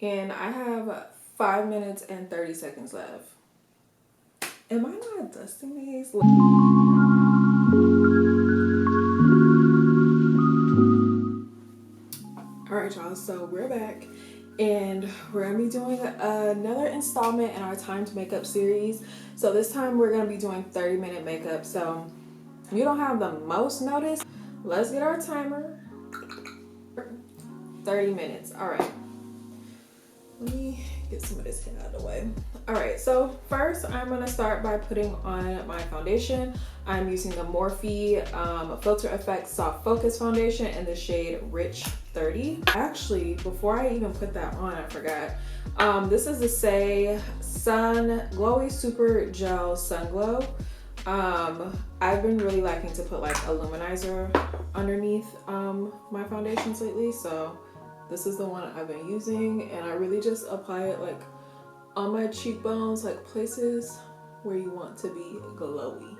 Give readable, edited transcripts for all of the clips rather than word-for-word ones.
And I have 5 minutes and 30 seconds left. Am I not dusting these? Alright y'all, so we're back and we're gonna be doing another installment in our timed makeup series. So this time we're gonna be doing 30-minute makeup. So you don't have the most notice. Let's get our timer. 30 minutes. Alright. Let me get some of this hair out of the way. Alright, so first I'm going to start by putting on my foundation. I'm using the Morphe Filter Effects Soft Focus Foundation in the shade Rich 30. Actually, before I even put that on, I forgot. This is the Glowy Super Gel Sunglow. I've been really liking to put like a luminizer underneath my foundations lately, so this is the one I've been using, and I really just apply it like on my cheekbones, like places where you want to be glowy.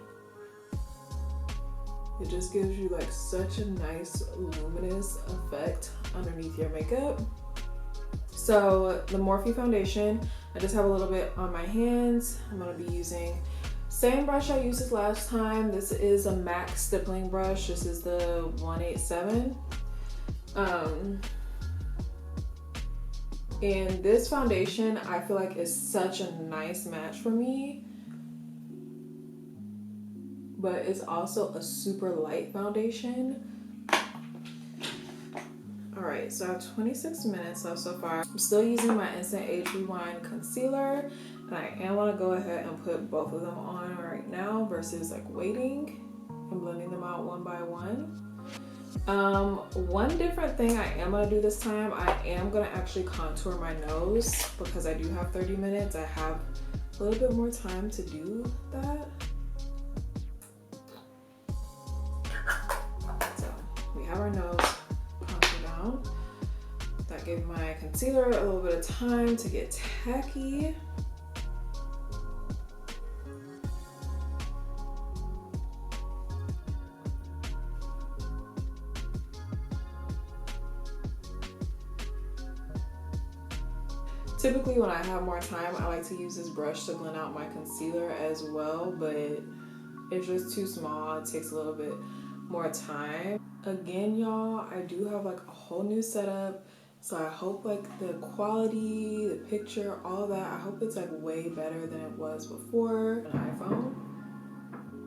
It just gives you like such a nice luminous effect underneath your makeup. So the Morphe foundation, I just have a little bit on my hands. I'm gonna be using same brush I used this last time. This is a MAC stippling brush. This is the 187. And this foundation, I feel like is such a nice match for me, but it's also a super light foundation. All right, so I have 26 minutes left so far. I'm still using my Instant Age Rewind concealer, and I am gonna go ahead and put both of them on right now versus like waiting and blending them out one by one. One different thing I am gonna do this time, I am gonna actually contour my nose because I do have 30 minutes. I have a little bit more time to do that. So we have our nose contour down. That gave my concealer a little bit of time to get tacky. Typically when I have more time, I like to use this brush to blend out my concealer as well, but it's just too small. It takes a little bit more time. Again, y'all, I do have like a whole new setup, so I hope like the quality, the picture, all that, I hope it's like way better than it was before. An iPhone.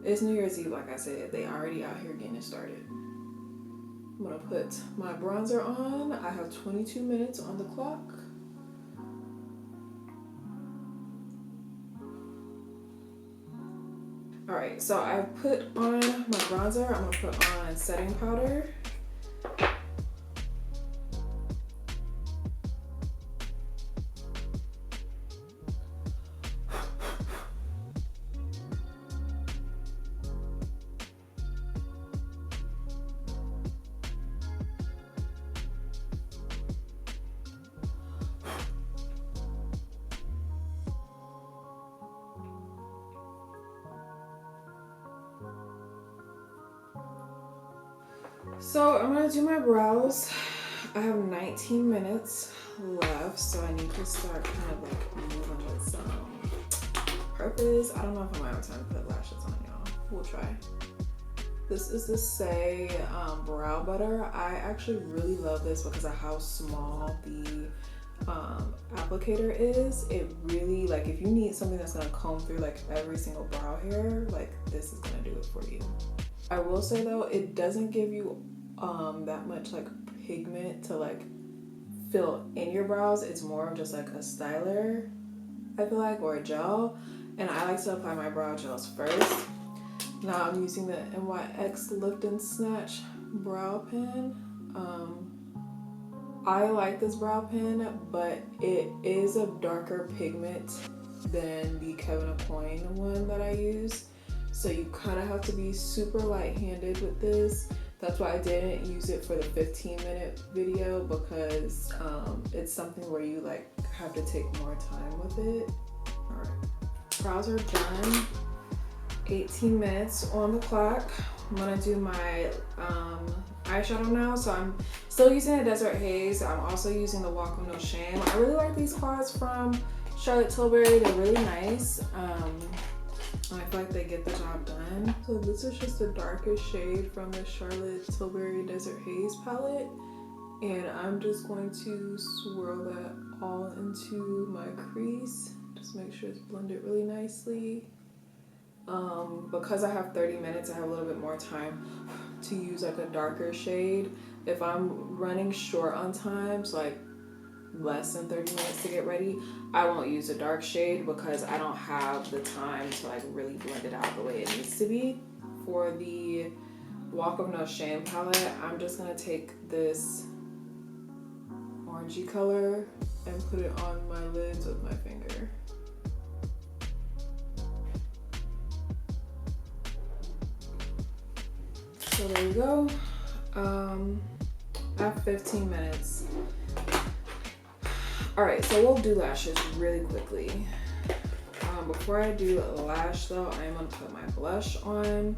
It's New Year's Eve, like I said. They already out here getting it started. I'm gonna put my bronzer on. I have 22 minutes on the clock. All right, so I put on my bronzer. I'm gonna put on setting powder. So I'm gonna do my brows. I have 19 minutes left, so I need to start kind of like moving with some purpose. I don't know if I'm gonna have time to put lashes on, y'all. We'll try. This is the Say brow butter. I actually really love this because of how small the applicator is. It really, like, if you need something that's gonna comb through like every single brow hair, like this is gonna do it for you. I will say though, it doesn't give you that much like pigment to like fill in your brows. It's more of just like a styler, I feel like, or a gel, and I like to apply my brow gels first. Now I'm using the NYX Lift and Snatch brow pen. I like this brow pen, but it is a darker pigment than the Kevin Aucoin one that I use, so you kind of have to be super light-handed with this. That's why I didn't use it for the 15-minute video, because it's something where you like have to take more time with it. All right, brows are done. 18 minutes on the clock. I'm gonna do my eyeshadow now. So I'm still using the Desert Haze. I'm also using the Walk of No Shame. I really like these quads from Charlotte Tilbury. They're really nice. I feel like they get the job done. So this is just the darkest shade from the Charlotte Tilbury Desert Haze palette. And I'm just going to swirl that all into my crease. Just make sure it's blended really nicely. Because I have 30 minutes, I have a little bit more time to use like a darker shade. If I'm running short on time, so like less than 30 minutes to get ready, I won't use a dark shade because I don't have the time to like really blend it out the way it needs to be. For the Walk of No Shame palette, I'm just gonna take this orangey color and put it on my lids with my finger. So there you go. I have 15 minutes. Alright, so we'll do lashes really quickly. Before I do lash though, I am going to put my blush on.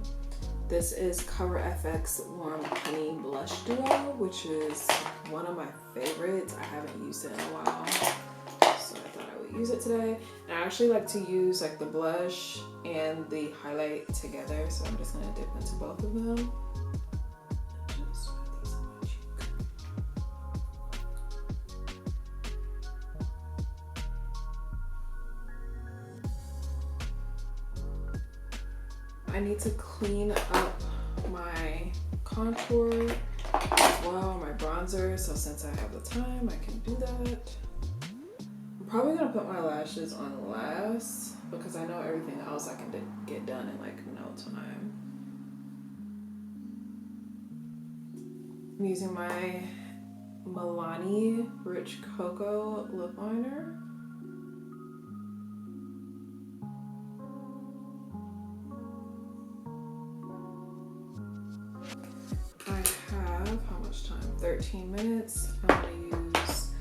This is Cover FX Warm Honey Blush Duo, which is one of my favorites. I haven't used it in a while, so I thought I would use it today. And I actually like to use like the blush and the highlight together, so I'm just going to dip into both of them. I need to clean up my contour as well, my bronzer, so since I have the time, I can do that. I'm probably gonna put my lashes on last because I know everything else I can get done in like no time. I'm using my Milani Rich Cocoa lip liner. I have, how much time? 13 minutes. I'm gonna use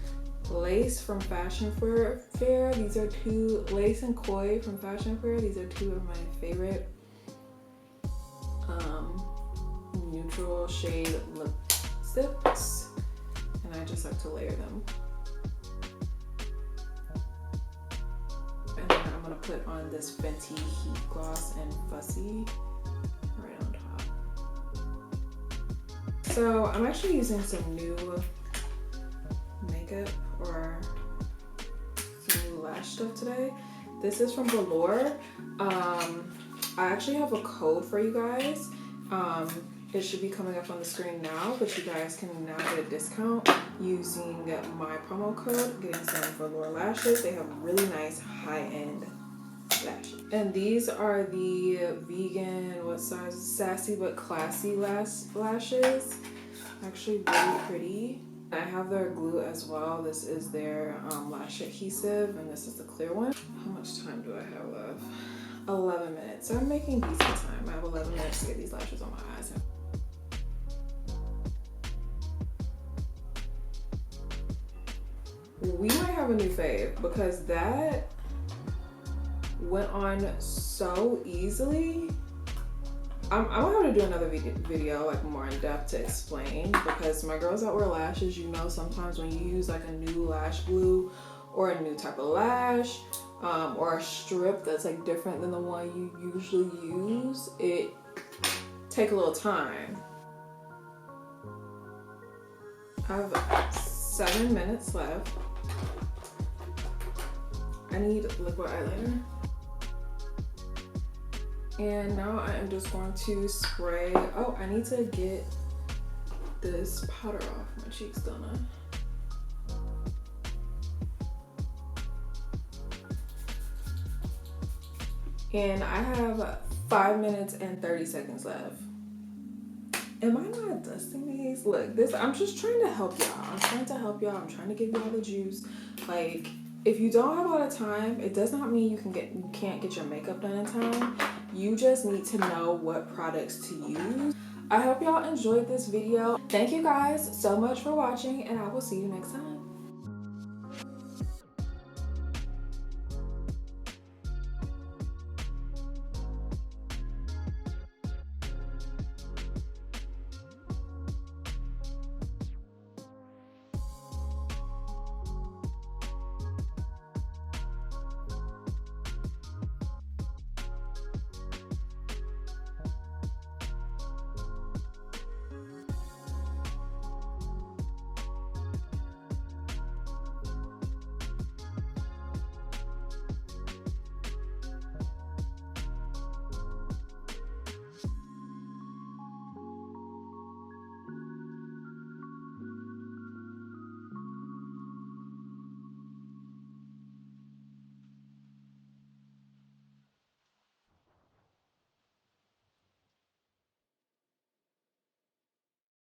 Lace from Fashion Fair. These are two, Lace and Coy from Fashion Fair. These are two of my favorite neutral shade lipsticks, and I just like to layer them. And then I'm gonna put on this Fenty Heat Gloss and Fussy right on top. So I'm actually using some new makeup or some new lash stuff today. This is from Velour. I actually have a code for you guys. It should be coming up on the screen now, but you guys can now get a discount using my promo code, getting some Velour lashes. They have really nice high-end lashes. And these are the vegan, what size? Sassy but classy lashes. Actually really pretty. I have their glue as well. This is their lash adhesive, and this is the clear one. How much time do I have left? 11 minutes. So I'm making decent time. I have 11 minutes to get these lashes on my eyes. We might have a new fave because that went on so easily. I'm gonna have to do another video like more in depth to explain, because my girls that wear lashes, you know, sometimes when you use like a new lash glue or a new type of lash or a strip that's like different than the one you usually use, it take a little time. I have 7 minutes left. I need liquid eyeliner. And now I am just going to spray. Oh, I need to get this powder off my cheeks, don't I? And I have 5 minutes and 30 seconds left. Am I not dusting these? Look, this, I'm just trying to help y'all. I'm trying to help y'all. I'm trying to give y'all the juice. Like, if you don't have a lot of time, it does not mean you can't get your makeup done in time. You just need to know what products to use. I hope y'all enjoyed this video. Thank you guys so much for watching, and I will see you next time.